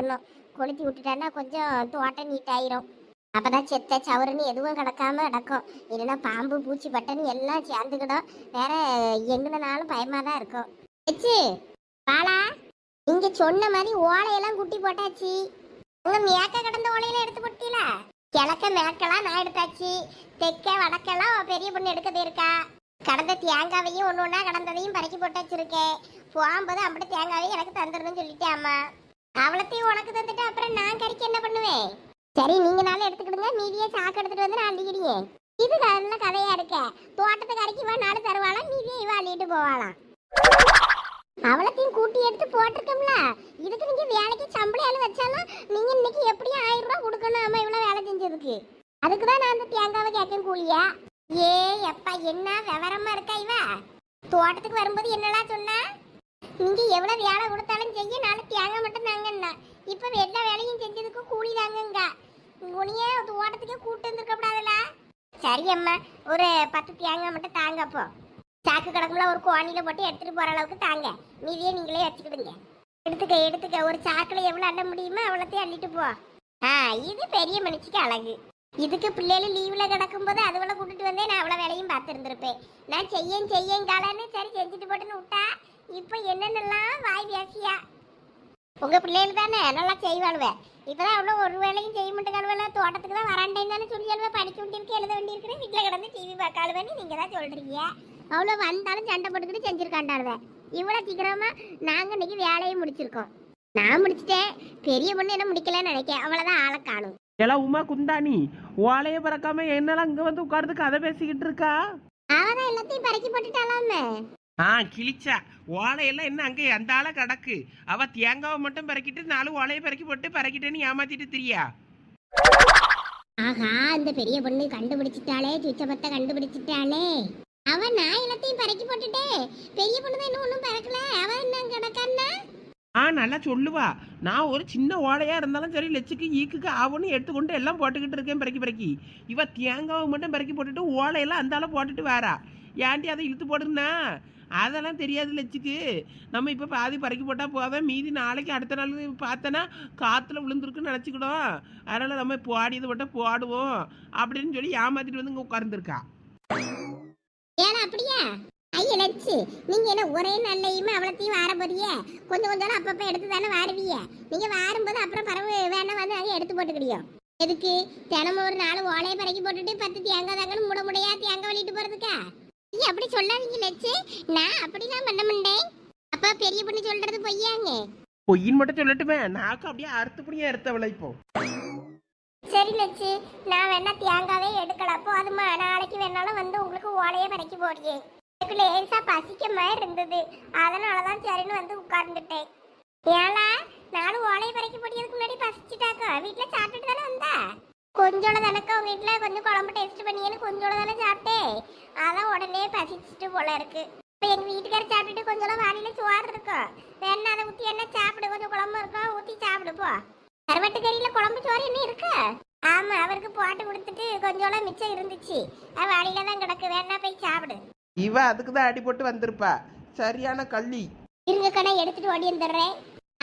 கொளுத்தணும். கொளுத்தி விட்டுட்டான்னா கொஞ்சம் தோட்டம் நீட்டாயிரும். அப்பதான் செத்த சவறுன்னு எதுவும் கிடக்காம கிடக்கும். இல்லைன்னா பாம்பு பூச்சி பட்டன்னு எல்லாம் சேர்ந்துக்கிடும். வேற எங்கனாலும் பயமா தான் இருக்கும். வச்சு பாலா, நீங்க சொன்ன மாதிரி ஓலையெல்லாம் குட்டி போட்டாச்சு. உங்க மேக்க கிடந்த ஓலையெல்லாம் எடுத்து போட்டீல? கிழக்க மேக்கெல்லாம் நான் எடுத்தாச்சு. தெற்க வடக்கெல்லாம் பெரிய பொண்ணு எடுக்க போயிருக்கா. கடந்த தேங்காவையும் ஒன்று ஒன்றா கடந்ததையும் பறக்கி போட்டு வச்சிருக்கேன். போகும்போது அப்படி தேங்காவையும் எனக்கு தந்துடணும்னு சொல்லிட்டேன் அம்மா. அவளத்தையும் உனக்கு தந்துட்டு அப்புறம் நான் கறிக்கு என்ன பண்ணுவேன்? சரி, நீங்க நாளே எடுத்துக்கிடுங்க. மீதியே சாக்கு எடுத்துட்டு வந்து நான் அள்ளிக்கிடுங்க. இது நல்ல கதையா இருக்க. தோட்டத்தை கறிக்கு இவ நாடு தருவாளாம், மீதியே இவ அள்ளிட்டு போவாளாம். அவளத்தையும் கூட்டி எடுத்து போட்டிருக்கோம்ல. இதுக்கு நீங்க வேலைக்கு சம்பளம் வச்சாலும் நீங்க இன்னைக்கு எப்படியும் 1000 ரூபாய் கொடுக்கணும். அம்மா இவ்வளவு வேலை செஞ்சதுக்கு அதுக்குதான் நான் அந்த தேங்காவை கேட்கேன் கூலியா. ஏ எப்பா, என்ன விவரமா இருக்கா இவ. தோட்டத்துக்கு வரும்போது என்னெல்லாம் சொன்னா, நீங்க எவ்வளவு வேலை கொடுத்தாலும் செய்ய, நாளை தேங்காய் மட்டும் தாங்கன்னா. இப்ப எல்லா வேலையும் செஞ்சதுக்கு கூலி தாங்கங்க. உனிய தோட்டத்துக்கே கூட்டு வந்துருக்கப்படாதுல. சரி அம்மா, ஒரு 10 தேங்காய் மட்டும் தாங்கப்போ. சாக்கு கிடக்கும்ல, ஒரு கோணில போட்டு எடுத்துட்டு போற அளவுக்கு தாங்க. மீதியே நீங்களே வச்சுக்கிடுங்க. எடுத்துக்க ஒரு சாக்குல எவ்வளவு அள்ள முடியுமோ அவ்வளோத்தையும் அள்ளிட்டு போ. இது பெரிய மனுஷிக்கு அழகு. இதுக்கு பிள்ளைகள் லீவ்ல கிடக்கும் போது அதுவளை கூட்டிட்டு வந்தே நான் அவ்வளோ வேலையும் பார்த்துருந்துருப்பேன். நான் செய்யேன் காலன்னு சரி செஞ்சுட்டு போட்டுன்னு விட்டா இப்போ என்னென்னலாம் வாய் பேசியா. உங்க பிள்ளைகள் தானே நல்லா செய்வாளுவேன். இப்பதான் அவ்வளோ ஒரு வேலையும் செய்ய மாட்டேங்காளுவல. தோட்டத்துக்கு தான் வராண்டேன்னு தானே சொல்லி அழுவ. படிக்க வேண்டியிருக்கு, எழுத வேண்டியிருக்குன்னு வீட்டில் கிடந்து டிவி பார்க்காளுவேன்னு நீங்க தான் சொல்றீங்க. அவ்வளோ வந்தாலும் சண்டை போட்டுக்கிட்டு செஞ்சிருக்காண்டாளுவேன். இவ்வளோ சீக்கிரமா நாங்கள் இன்னைக்கு வேலையை முடிச்சிருக்கோம். நான் முடிச்சிட்டேன். பெரிய பொண்ணு என்ன முடிக்கலன்னு நினைக்கேன். அவ்வளோதான் ஆளை காணும். எல்லாம் உமா குந்தாணி ஓலைய பறக்காம என்னெல்லாம் இங்க வந்து உட்கார்ந்து கதை பேசிக்கிட்டு இருக்கா? அவதான் எல்லாத்தையும் பறக்கி போட்டுட்டாலாமே. கிழிச்சா ஓலையெல்லாம் என்ன அங்கே அந்த ஆள கிடக்கு. அவ தேங்காவை மட்டும் பறக்கிட்டு 4 ஓலையை பறக்கி போட்டு பறக்கிட்டேன்னு ஏமாத்திட்டு திரியா. ஆஹா, இந்த பெரிய பொண்ணு கண்டுபிடிச்சிட்டாளே, சுச்சபத்தை கண்டுபிடிச்சிட்டாளே. அவன் நான் எல்லாத்தையும் பறக்கி போட்டுட்டே. பெரிய பொண்ணு தான் இன்னும் ஒன்றும் பறக்கல. அவன் என்ன கிடக்கான்னா நல்லா சொல்லுவா. நான் ஒரு சின்ன ஓலையா இருந்தாலும் சரி லட்சுக்கு ஈக்குக்கு ஆகும்னு எடுத்துக்கொண்டு எல்லாம் போட்டுக்கிட்டு இருக்கேன் பறக்கி. இவ தேங்காவை மட்டும் பறக்கி போட்டுட்டு ஓலையெல்லாம் அந்த ஆள போட்டுட்டு வேறா. ஏன்டி அதை இழுத்து போடுனா அதெல்லாம் தெரியாது லட்சுக்கு. நம்ம இப்போ பாதி பறக்கி போட்டால் போதும். மீதி நாளைக்கு அடுத்த நாள் பார்த்தோன்னா காற்றுல விழுந்துருக்குன்னு நினச்சிக்கிடும். அதனால் நம்ம போடியதை மட்டும் போடுவோம் அப்படின்னு சொல்லி ஏமாத்திட்டு வந்து இங்கே உட்கார்ந்துருக்கா. ஏன்னா அப்படியா? ஐயா லட்சு, நீங்க என்ன ஒரே நல்லையுமே அவ்வளோத்தையும் வார போறிய? கொஞ்சம் கொஞ்சம் அப்பப்போ எடுத்து தானே வாருவீங்க. நீங்க வாரும்போது அப்புறம் பறவை வேணா வந்து அதை எடுத்து போட்டுக்கிடியும். எதுக்கு தினமும் ஒரு 4 ஓலையை பறக்கி போட்டுட்டு 10 தேங்காய் தாங்கன்னு முடையா தேங்காய் வலிட்டு போறதுக்கா? நீ அப்படி சொல்லாதீங்க லட்சு. நான் அப்படிலாம் பண்ண மாட்டேன். அப்பா பெரிய பொண்ணு சொல்றது பொய்யாங்க. பொய்ன்னு மட்டும் சொல்லட்டுமே, நாக்கு அப்படியே அறுத்துப்படியா அறுத்தவளை இப்போ. சரி லட்சு, நான் வேணா தேங்காவே எடுக்கல. அப்போ அது நாளைக்கு வேணாலும் வந்து உங்களுக்கு ஓலையை பறக்கி போடுறேன். எனக்கு லேசா பசிக்க மாதிரி இருந்தது, அதனாலதான் சரின்னு வந்து உட்கார்ந்துட்டேன். ஏலா, 4 ஓலையை பறக்கி போடியதுக்கு முன்னாடி பசிச்சுட்டாக்கா? வீட்டுல சாப்பிட்டுட்டு தானே வந்தா? கொஞ்சோட தானக்கா உங்க வீட்டுல கொஞ்சம் குழம்பு டேஸ்ட் பண்ணியேன்னு கொஞ்சோட தானே சாப்பிட்டேன். அதான் உடனே பசிச்சுட்டு போல இருக்கு. இப்போ எங்க வீட்டுக்காரர் சாப்பிட்டுட்டு கொஞ்சம் வானில சோறு இருக்கும். வேணா அதை ஊற்றி என்ன சாப்பிடு, கொஞ்சம் குழம்பு இருக்கும் ஊற்றி சாப்பிடு போ. கருவாட்டு கறியில குழம்பு சோறு என்ன இருக்கு? ஆமா, அவருக்கு போட்டு கொடுத்துட்டு கொஞ்சோட மிச்சம் இருந்துச்சு. அது வானில தான் கிடக்கு, வேணா போய் சாப்பிடு. இவ அதுக்கு தான் அடி போட்டு வந்திருப்பா. சரியான கள்ளி. இருங்க கடை எடுத்துட்டு ஓடி வந்துடுறேன்.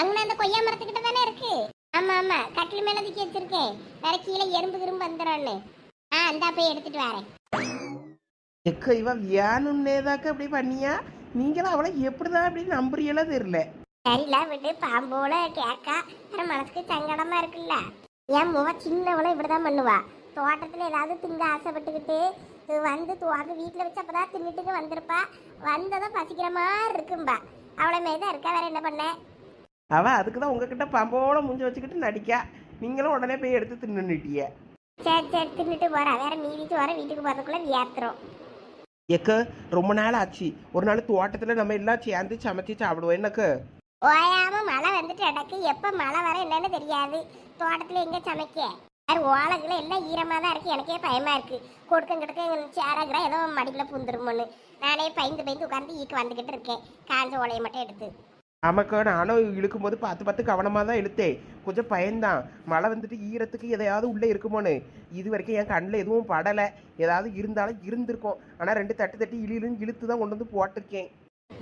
அங்க அந்த கொய்யா மரத்துக்கிட்ட தானே இருக்கு. ஆமா ஆமா, கட்டில் மேல தூக்கி வச்சிருக்கேன். வேற கீழே எறும்பு வந்துடுறான்னு. அந்த போய் எடுத்துட்டு வரேன். எக்க இவ வேணும்னேதாக்க அப்படி பண்ணியா? நீங்களும் அவளை எப்படிதான் அப்படி நம்புறீங்களோ தெரியல. சரில விட்டு பாம்போல கேக்கா. மனசுக்கு சங்கடமா இருக்குல்ல. என் முவ சின்னவளும் இப்படிதான் பண்ணுவா. தோட்டத்துல ஏதாவது திங்க ஆசைப்பட்டுக்கிட்டு வந்து துவாங்க வீட்டுல வச்சு அப்பதான் தின்னுட்டுக்கு வந்திருப்பா. வந்ததும் பசிக்கிற மாதிரி இருக்கும்பா. அவளை மேதான் இருக்கா, வேற என்ன பண்ண? அவ அதுக்குதான் உங்ககிட்ட பம்போல மூஞ்சி வச்சுக்கிட்டு நடிக்கா. நீங்களும் உடனே போய் எடுத்து தின்னுட்டிய. சரி தின்னுட்டு போறா. வேற மீதிச்சு வர வீட்டுக்கு போறதுக்குள்ள வியாத்திரம். எக்க ரொம்ப நாள் ஆச்சு. ஒரு நாள் தோட்டத்துல நம்ம எல்லாம் சேர்ந்து சமைச்சு சாப்பிடுவோம். என்னக்கு ஓயாம மழை வந்துட்டு அடக்கு. எப்ப மழை வர என்னன்னு தெரியாது. தோட்டத்துல எங்க சமைக்க? ஓலகுல எல்லாம் ஈரமா தான் இருக்கு. எனக்கே பயமா இருக்கு. கொடுக்க கிடக்க சேராகிற ஏதோ மடிக்குள்ள பூந்துருமோன்னு நானே பயந்து உட்கார்ந்து ஈக்கு வந்துகிட்டு இருக்கேன். காஞ்ச ஓலையை மட்டும் எடுத்து. ஆமாக்கா, நானும் இழுக்கும் போது பார்த்து கவனமாக தான் இழுத்தேன். கொஞ்சம் பயந்தான். மழை வந்துட்டு ஈரத்துக்கு எதையாவது உள்ளே இருக்குமோன்னு. இது வரைக்கும் என் கண்ணில் எதுவும் படலை. ஏதாவது இருந்தாலும் இருந்திருக்கும். ஆனால் 2 தட்டு இழுத்து தான் கொண்டு வந்து போட்டிருக்கேன்.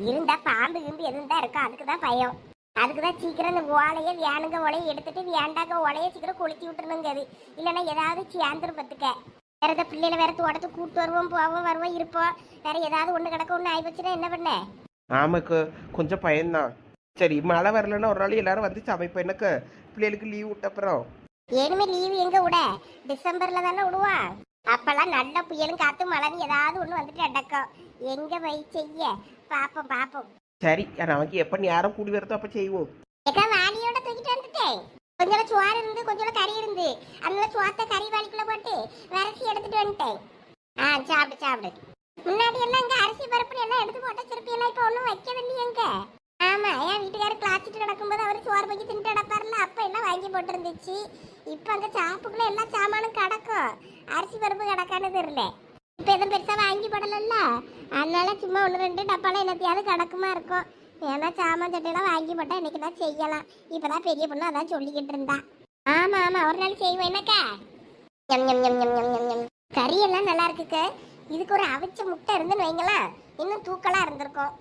இருந்தா பாம்பு கிம்பு எதுவும் தான் இருக்கும். அதுக்கு தான் பயம். அதுக்கு தான் சீக்கிரம் இந்த ஓலையை வேணுங்க ஓலையை எடுத்துட்டு வேண்டாங்க ஓலையை சீக்கிரம் கொளுத்தி விட்டுருணுங்க அது. இல்லைன்னா ஏதாவது சேர்ந்துரும் பத்துக்க. வேற ஏதாவது பிள்ளைகளை வேற தோட்டத்துக்கு கூப்பிட்டு வருவோம் போவோம் வருவோம் இருப்போம். வேற ஏதாவது ஒன்று கிடக்க ஒன்று ஆயிப்போச்சுன்னா என்ன பண்ண? ஆமாக்கு கொஞ்சம் பயம்தான். சரி மழை வரலன்னா ஒரு நாள் எல்லாரும் வந்து சமைப்போம். எனக்கு பிள்ளைகளுக்கு லீவ் விட்டப்புறம். ஏனுமே லீவு எங்க விட? டிசம்பர்ல தானே விடுவா. அப்பெல்லாம் நல்ல புயலும் காத்து மழைன்னு ஏதாவது ஒன்று வந்துட்டு அடக்கம். எங்க போய் செய்ய? பாப்போம் பாப்போம். சரி நமக்கு எப்போ நேரம் கூடி வருதோ அப்போ செய்வோம். ஏக்கா வாளியோட தூக்கிட்டு வந்துட்டேன். கொஞ்சம் சோறு இருந்து கொஞ்சம் கறி இருந்து அந்த சோத்தை கறி வாளிக்குள்ள போட்டு விரசி எடுத்துட்டு வந்துட்டேன். சாப்பிடு சாப்பிடு. முன்னாடி எல்லாம் இங்க அரிசி பருப்பு எல்லாம் எடுத்து போட்ட சிறப்பி எல்லாம் இப்ப ஒன்றும் வைக்கிறது இல்லையங்க. ஆமா, என் வீட்டுக்காரர் கிளாச்சிட்டு நடக்கும்போது அவர் சோறு பக்கி தின்ட்டு நடப்பாருல, அப்ப எல்லாம் வாங்கி போட்டு இருந்துச்சு. இப்ப அங்க சாப்புக்குள்ள எல்லா சாமானும் கிடக்கும், அரிசி பருப்பு கிடக்கான்னு தெரியல. இப்ப எதுவும் பெருசா வாங்கி போடலல்ல, அதனால சும்மா ஒன்று ரெண்டு டப்பால என்னத்தையாவது கிடக்குமா இருக்கும். ஏன்னா சாமான் சட்டையெல்லாம் வாங்கி போட்டா இன்னைக்கு தான் செய்யலாம். இப்பதான் பெரிய பொண்ணு அதான் சொல்லிக்கிட்டு இருந்தா. ஆமா ஆமா, ஒரு நாள் செய்வோம் என்னக்கா. கறி எல்லாம் நல்லா இருக்குக்க. இதுக்கு ஒரு அவிச்ச முட்டை இருந்துன்னு வைங்களா, இன்னும் தூக்கலா இருந்திருக்கும்.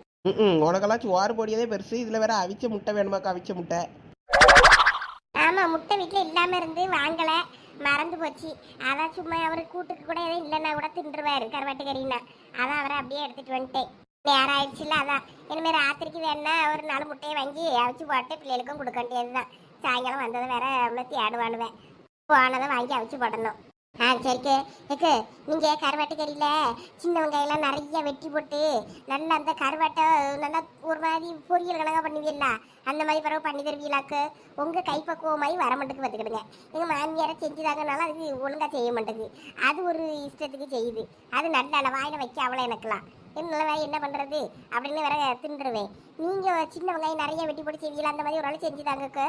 உனக்கெல்லாம் சோறு பொடியதே பெருசு, இதுல வேற அவிச்ச முட்டை வேணுமாக்கா? அவிச்ச முட்டை. ஆமா, முட்டை வீட்டுல இல்லாம இருந்து வாங்கல, மறந்து போச்சு. அதான் சும்மா அவரு கூட்டுக்கு கூட எதுவும் இல்லைன்னா கூட தின்றுவாரு கருவாட்டு கறின்னா. அதான் அவரை அப்படியே எடுத்துட்டு வந்துட்டேன். நேரம் ஆயிடுச்சுல, அதான் இனிமே ராத்திரிக்கு வேணா ஒரு 4 முட்டையை வாங்கி அவிச்சு போட்டு பிள்ளைகளுக்கும் கொடுக்க வேண்டியதுதான். சாயங்காலம் வந்ததை வேற மெத்தி ஆடுவானுவேன். போனதை வாங்கி அவிச்சு போடணும். சரிக்கு ஏக்கு, நீங்க கருவாட்டு கறியில சின்ன வெங்காயம்லாம் நிறைய வெட்டி போட்டு நல்லா அந்த கருவாட்டை நல்லா ஒரு மாதிரி பொரியல் கணக்காக பண்ணுவீங்களா, அந்த மாதிரி பிறகு பண்ணி தருவீங்களாக்கு. உங்க கைப்பக்குவம் மாதிரி வர மாட்டேங்குது பார்த்துக்கிடுங்க. எங்க மாமியாரை செஞ்சுதாங்கனால அதுக்கு ஒழுங்கா செய்ய மாட்டேங்குது. அது ஒரு இஷ்டத்துக்கு செய்யுது. அது நல்ல வாயில வைக்க அவ்வளோ எனக்குலாம் நல்ல வேலை என்ன பண்றது அப்படின்னு வேற தின்றுவேன். நீங்க சின்ன வெங்காயம் நிறைய வெட்டி போட்டு செய்வீங்களா, அந்த மாதிரி ஒரு நாள் செஞ்சுதாங்கக்கு.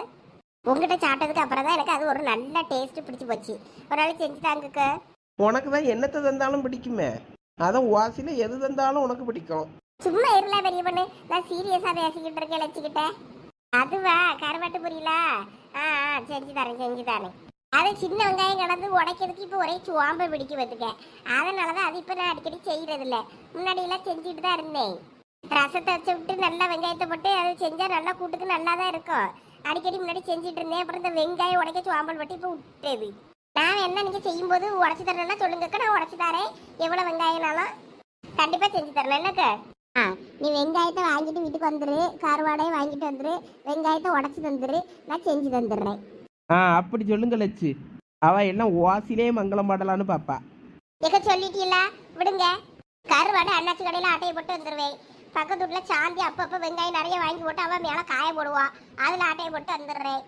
உங்ககிட்ட சாப்பிட்டதுக்கு அப்புறம் தான் எனக்கு அது ஒரு நல்ல டேஸ்ட் பிடிச்சி போச்சு. ஒரு நாள் செஞ்சு தாங்கக்க. உனக்கு தான் என்னத்தை தந்தாலும் பிடிக்குமே, அதான் வாசில எது தந்தாலும் உனக்கு பிடிக்கும். சும்மா இருல பெரிய பொண்ணு, நான் சீரியஸா பேசிக்கிட்டு இருக்கேன் வச்சுக்கிட்டேன். அதுவா கருவாட்டு புரியலா? செஞ்சு தரேன். அது சின்ன வெங்காயம் கடந்து உடைக்கிறதுக்கு இப்போ ஒரே சுவாம்பை பிடிக்க பார்த்துக்க. அதனாலதான் அது இப்போ நான் அடிக்கடி செய்யறது இல்லை. முன்னாடி எல்லாம் செஞ்சுட்டு தான் இருந்தேன். ரசத்தை வச்சு விட்டு நல்லா வெங்காயத்தை போட்டு அதை செஞ்சா நல்லா கூட்டுக்கு நல்லா தான் இருக்கும். அடிக்கடி முன்னாடி செஞ்சுட்டு இருந்தேன். அப்புறம் இந்த வெங்காயம் உடைக்க சுவாம்பல் வட்டி இப்போ விட்டது. நான் என்ன நீங்க செய்யும் போது உடச்சி தரேன்னா சொல்லுங்கக்கா, நான் உடச்சி தரேன். எவ்வளவு வெங்காயம்னாலும் கண்டிப்பா செஞ்சு தரேன் என்னக்கா. நீ வெங்காயத்தை வாங்கிட்டு வீட்டுக்கு வந்துரு, கருவாடையை வாங்கிட்டு வந்துரு, வெங்காயத்தை உடச்சி தந்துரு, நான் செஞ்சு தந்துடுறேன். அப்படி சொல்லுங்க லட்சு. அவ எல்லாம் வாசிலே மங்களம் பாடலான்னு பாப்பா. எக்க சொல்லிட்டீங்களா, விடுங்க. கருவாடை அண்ணாச்சி கடையில ஆட்டையை போட்டு வந்துடுவேன். பக்கத்து வீட்டுல சாந்தி அப்பப்போ வெங்காயம் நிறைய வாங்கி போட்டு அவன் மேலே காய போடுவா, அதில் ஆட்டையை போட்டு வந்துடுறேன்.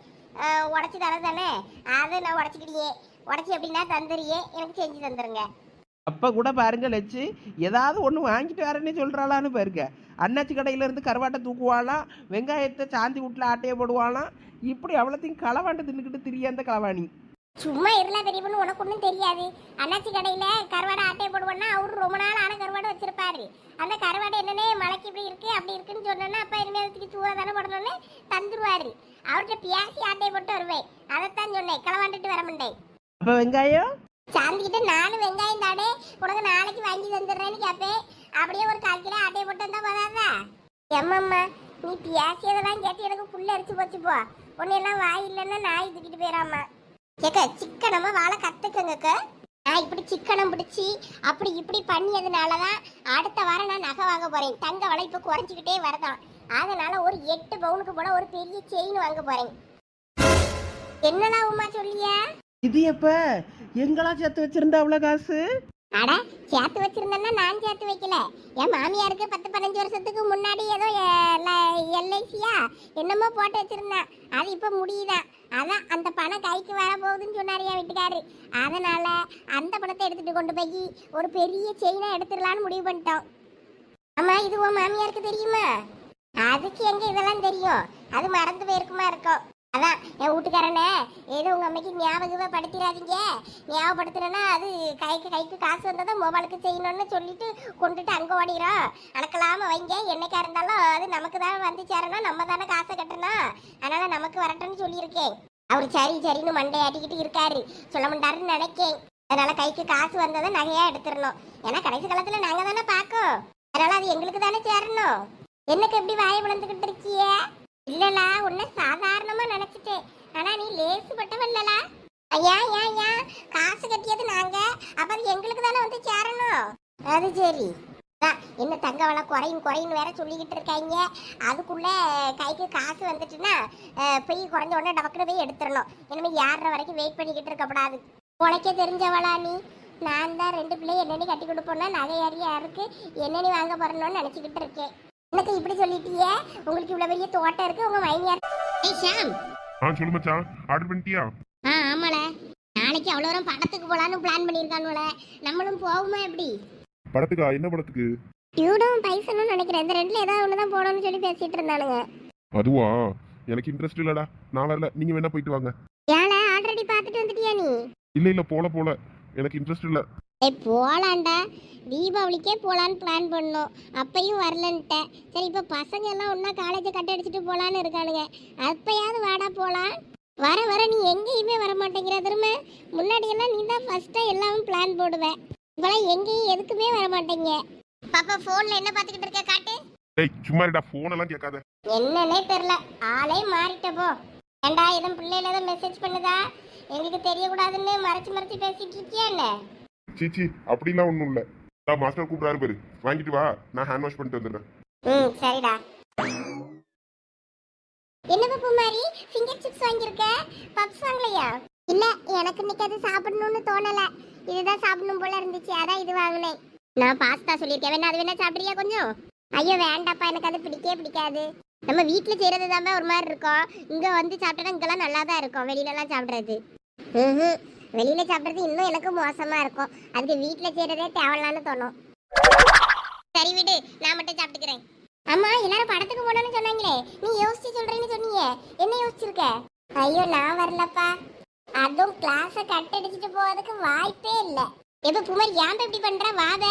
உடச்சி தரது தானே, அதை நான் உடச்சிக்கிட்டியே. உடச்சி எப்படின்னா தந்துறியே, எனக்கு செஞ்சு தந்துருங்க. அப்ப கூட பாருங்க லட்சு, ஏதாவது ஒன்று வாங்கிட்டு வரேன்னு சொல்றாளான்னு பாருங்க. அண்ணாச்சி கடையில இருந்து கருவாட்டை தூக்குவாளாம், வெங்காயத்தை சாந்தி வீட்டுல ஆட்டையை போடுவாளாம். இப்படி அவ்வளோத்தையும் களவாண்டு தின்னுக்கிட்டு திரிய அந்த களவாணி. சும்மா இருலாம் பெரிய பொண்ணு, உனக்கு ஒன்றும் தெரியாது. அண்ணாச்சி கடையில கருவாடை ஆட்டையை போடுவோன்னா அவரு ரொம்ப நாள் ஆன கருவாடை வச்சிருப்பாரு. அந்த கருவாடை என்னன்னே மலைக்கு இப்படி இருக்கு அப்படி இருக்குன்னு சொன்னோன்னா அப்ப இனிமேல் சூறா தானே போடணும்னு தந்துருவாரு. அவர்கிட்ட பியாசி ஆட்டையை போட்டு வருவேன். அதைத்தான் சொன்னேன், களவாண்டுட்டு வர மாட்டேன். அப்ப வெங்காயம் சாந்திக்கிட்ட 4 வெங்காயம் தானே உனக்கு நாளைக்கு வாங்கி தந்துடுறேன்னு கேட்பேன். அப்படியே ஒரு 1/4 கிலோ ஆட்டையை போட்டு வந்தா போதாதா? எம்மம்மா, நீ பியாசியதெல்லாம் கேட்டு எனக்கு புள்ள அரிச்சு போச்சு போ. ஒன்னு எல்லாம் வாய் இல்லைன்னா நாய் தூக்கிட்டு போயிடாமா. கேக்க சிக்கனமா வாழை கத்துக்கங்க. நான் இப்படி சிக்கனம் பிடிச்சி அப்படி இப்படி பண்ணியதுனாலதான் அடுத்த வாரம் நான் நகை வாங்க போறேன். தங்க விலை இப்ப குறைஞ்சிக்கிட்டே வரதான். அதனால ஒரு 8 பவுனுக்கு போல ஒரு பெரிய செயின் வாங்க போறேன். என்னடா உமா சொல்லியா? இது எப்ப எங்களா சேர்த்து வச்சிருந்தா அவ்வளவு காசு? அட சேர்த்து வச்சிருந்தேன்னா நான் சேர்த்து வைக்கல. என் மாமியாருக்கு 10-15 வருஷத்துக்கு முன்னாடி ஏதோ எல்ஐசியா என்னமோ போட்டு வச்சிருந்தேன். அது இப்ப முடியுதான். அதான் அந்த பணம் கைக்கு வர போகுதுன்னு சொன்னாரு என் வீட்டுக்காரு. அதனால அந்த பணத்தை எடுத்துட்டு கொண்டு போய் ஒரு பெரிய செயினா எடுத்துடலான்னு முடிவு பண்ணிட்டோம். ஆமா, இது உன் மாமியாருக்கு தெரியுமா? அதுக்கு எங்க இதெல்லாம் தெரியும், அது மறந்து போயிருக்குமா இருக்கும். அதான் என் வீட்டுக்காரனே ஏதோ உங்க அம்மைக்கு ஞாபகப்படுத்திடாதீங்க, ஞாபகப்படுத்தினா அது கைக்கு காசு வந்ததும் மொபைலுக்கு செய்யணும்னு சொல்லிட்டு கொண்டுட்டு அங்கே ஓடிடும். அணக்கலாம வைங்க, என்னைக்கா இருந்தாலும் அது நமக்கு தான் வந்து சேரணும், நம்ம தானே காசை கட்டணும், அதனால நமக்கு வரட்டும்னு சொல்லியிருக்கேன். அவர் சரின்னு மண்டை ஆட்டிக்கிட்டு இருக்காரு, சொல்ல மாட்டாருன்னு நினைக்கேன். அதனால கைக்கு காசு வந்ததை நகையா எடுத்துடணும். ஏன்னா கடைசி காலத்துல நாங்க தானே பார்க்கோம், அதனால அது எங்களுக்கு தானே சேரணும். என்னக்கு எப்படி வாயை விளந்துக்கிட்டு இருக்கிய? இல்லலா உன்னை சாதாரணமா நினைச்சிட்டேன். ஆனா நீ லேசுப்பட்டவல்லலா. ஐயா ஐயா ஐயா, காசு கட்டியது நாங்க, அப்ப அது எங்களுக்கு தானே வந்து சேரணும். அது சரி. என்ன தங்க விலை குறையும் குறையும் வேற சொல்லிக்கிட்டு இருக்காங்க. அதுக்குள்ள கைக்கு காசு வந்துட்டுன்னா போய் குறைஞ்ச உடனே டபக்குன்னு போய் எடுத்துடணும். இனிமே ஏறுற வரைக்கும் வெயிட் பண்ணிக்கிட்டு இருக்கக்கூடாது. உனக்கே தெரிஞ்சவளா நீ? நான் தான் 2 பிள்ளை என்னென்னு கட்டி கொடுப்போம்னா நகை யாரியா இருக்கு என்னென்னு வாங்க போறணும்னு நினைச்சுக்கிட்டு இருக்கேன். எனக்கு இப்படி சொல்லிட்டியே, உங்களுக்கு இவ்வளவு பெரிய தோட்டம் இருக்கு, உங்க மைனியார். ஏய் ஷாம். சொல்லு மச்சான், ஆர்டர் பண்ணிட்டியா? ஆமால, நாளைக்கு அவ்வளோ தூரம் படத்துக்கு போலான்னு பிளான் பண்ணியிருக்கானுல, நம்மளும் போகுமா எப்படி? படத்துக்கா? என்ன படத்துக்கு? டியூடும் பைசனும் நினைக்கிறேன். இந்த ரெண்டுல ஏதாவது ஒன்று தான் போடணும்னு சொல்லி பேசிட்டு இருந்தானுங்க. அதுவா? எனக்கு இன்ட்ரெஸ்ட் இல்லடா, நான் வரல. நீங்க வேணா போயிட்டு வாங்க. ஏல ஆல்ரெடி பார்த்துட்டு வந்துட்டியா நீ? இல்ல போல எனக்கு இன்ட்ரெஸ்ட் இல்ல. ஏய் போலாம்டா, தீபாவளிக்கே போலான்னு பிளான் பண்ணோம், அப்பையும் வரலன்ட்டேன். சரி இப்போ பசங்க எல்லாம் ஒன்றா காலேஜை கட்ட அடிச்சுட்டு போலான்னு இருக்கானுங்க, அப்பயாவது வாடா போகலாம். வர வர நீ எங்கேயுமே வர மாட்டேங்கிற. திரும்ப முன்னாடியெல்லாம் நீ தான் ஃபர்ஸ்ட்டாக எல்லாமே பிளான் போடுவேன். இப்போலாம் எங்கேயும் எதுக்குமே வர மாட்டேங்க. பாப்பா ஃபோனில் என்ன பார்த்துக்கிட்டு இருக்க காட்டு. டேய் சும்மா இருடா, ஃபோன் எல்லாம் கேட்காத. என்னன்னே தெரில, ஆளே மாறிட்டப்போ. ஏண்டா எதுவும் பிள்ளையில எதுவும் மெசேஜ் பண்ணுதா? எங்களுக்கு தெரியக்கூடாதுன்னு மறைச்சு மறைச்சு பேசிட்டு இருக்கியா என்ன? சீச்சி, அப்படிலாம் ஒன்றும் இல்லை. மாஸ்டர் கூப்பிடாரு பாரு, வாங்கிட்டு வா, நான் ஹேண்ட் வாஷ் பண்ணிட்டு வந்துடுறேன். சரிடா. என்ன பாப்பு மாதிரி ஃபிங்கர் சிப்ஸ் வாங்கியிருக்க, பப்ஸ் வாங்கலையா? இல்ல, எனக்கு இன்னைக்கு அது சாப்பிடணும்னு தோணல, இதுதான் சாப்பிடணும் போல இருந்துச்சு, அதான் இது வாங்கினேன். நான் பாஸ்தா சொல்லியிருக்கேன், வேணா அது வேணா சாப்பிட்றியா கொஞ்சம்? ஐயோ வேண்டாப்பா, எனக்கு அது பிடிக்கவே பிடிக்காது. நம்ம வீட்டில் செய்கிறது தான் ஒரு மாதிரி இருக்கும், இங்கே வந்து சாப்பிட்டா இங்கெல்லாம் நல்லா தான் இருக்கும், வெளியிலலாம் சாப்பிட்றது. வெளியில் சாப்பிட்றது இன்னும் எனக்கு மோசமாக இருக்கும், அதுக்கு வீட்டில் செய்கிறதே தேவையில்லான்னு தோணும். சரி விடு, நான் மட்டும் சாப்பிட்டுக்கிறேன். அம்மா எல்லாரும் படத்துக்கு போனோம்னு சொன்னாங்களே, நீ யோசிச்சு சொல்றேன்னு சொன்னீங்க, என்ன யோசிச்சிருக்க? ஐயோ நான் வரலப்பா, அதுவும் கிளாஸை கட் அடிச்சுட்டு போவதுக்கு வாய்ப்பே இல்லை. எப்ப குமார் ஏன் இப்படி பண்ற? வாத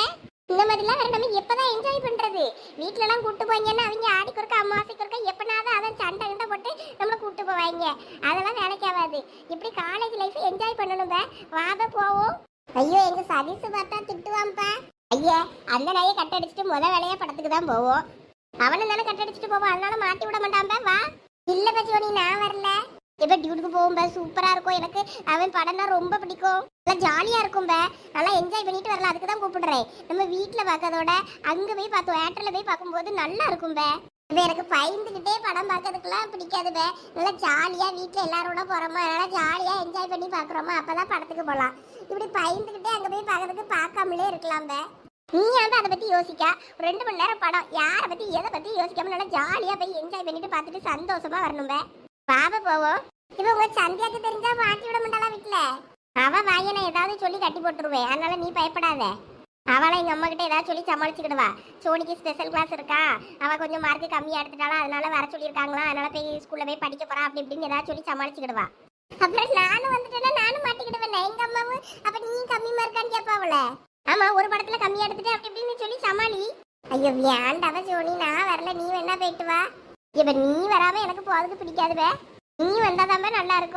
இந்த மாதிரிலாம் வேற, நம்ம எப்பதான் என்ஜாய் பண்றது? வீட்டுல எல்லாம் கூட்டு போய்ங்கன்னா அவங்க ஆடி குறுக்க அம்மாசி குறுக்க எப்பனாவது அதான் சண்டை கிட்ட போட்டு நம்மளை கூட்டு போவாங்க, அதெல்லாம் வேலைக்கு ஆகாது. இப்படி காலேஜ் லைஃப் என்ஜாய் பண்ணணும். வாத போவோம். ஐயோ எங்க சதீஷ் பார்த்தா திட்டுவான்ப்பா. ஐயா அந்த நாயை கட் அடிச்சுட்டு முத வேலையா படத்துக்கு தான் போவோம், அவனை தானே கட் அடிச்சுட்டு போவோம், அதனால மாட்டி விட மாட்டான். வா. இல்ல பச்சோனி நான் வரல. எப்ப டியூட்டுக்கு போவோம், சூப்பரா இருக்கும், எனக்கு அவன் படம்னா ரொம்ப பிடிக்கும், நல்லா ஜாலியா இருக்கும், நல்லா என்ஜாய் பண்ணிட்டு வரலாம், அதுக்கு தான் கூப்பிடுறேன். நம்ம வீட்டுல பார்க்கறதோட அங்க போய் பார்த்தோம், தியேட்டர்ல போய் பார்க்கும்போது நல்லா இருக்கும். எனக்கு பயந்துகிட்டே படம் பார்க்கறதுக்குலாம் பிடிக்காது. நல்லா ஜாலியா வீட்டுல எல்லாரோட போறோமா, நல்லா ஜாலியா என்ஜாய் பண்ணி பாக்குறோமா, அப்பதான் படத்துக்கு போகலாம். இப்படி பயந்துகிட்டே அங்க போய் பார்க்கறதுக்கு பார்க்காமலே இருக்கலாம். நீ வந்து அதை பத்தி யோசிக்க, ஒரு 2 மணி நேரம் படம், யாரை பத்தி எதை பத்தி யோசிக்காம நல்லா ஜாலியா போய் என்ஜாய் பண்ணிட்டு பார்த்துட்டு சந்தோஷமா வரணும். பாபா போவோம். இப்போ உங்க சந்தியாக்கு தெரிஞ்சா மாட்டி விட மாட்டாளா வீட்டுல? அவ வாயனை ஏதாவது சொல்லி கட்டி போட்டுருவேன், அதனால நீ பயப்படாத. அவளை எங்க அம்மா கிட்ட ஏதாவது சொல்லி சமாளிச்சுக்கிடுவா. சோனிக்கு ஸ்பெஷல் கிளாஸ் இருக்கா, அவ கொஞ்சம் மார்க் கம்மியா எடுத்துட்டாளா, அதனால வர சொல்லியிருக்காங்களா, அதனால போய் ஸ்கூல்ல போய் படிக்க போறா, அப்படி இப்படின்னு ஏதாவது சொல்லி சமாளிச்சுக்கிடுவா. அப்புறம் நானும் வந்துட்டேன்னா நானும் மாட்டிக்கிடுவேன். எங்க அம்மாவும் அப்ப நீ கம்மி மார்க்கான்னு கேட்பா அவளை. ஆமா ஒரு படத்துல கம்மியா எடுத்துட்டு அப்படி இப்படின்னு சொல்லி சமாளி. ஐயோ வேண்டாவ சோனி, நான் வரல, நீ வேணா போயிட்டு வா. இப்ப நீ வராம எனக்கு போறதுக்கு பிடிக்காதுவே, நீ வந்தாதான் நல்லா இருக்கும்.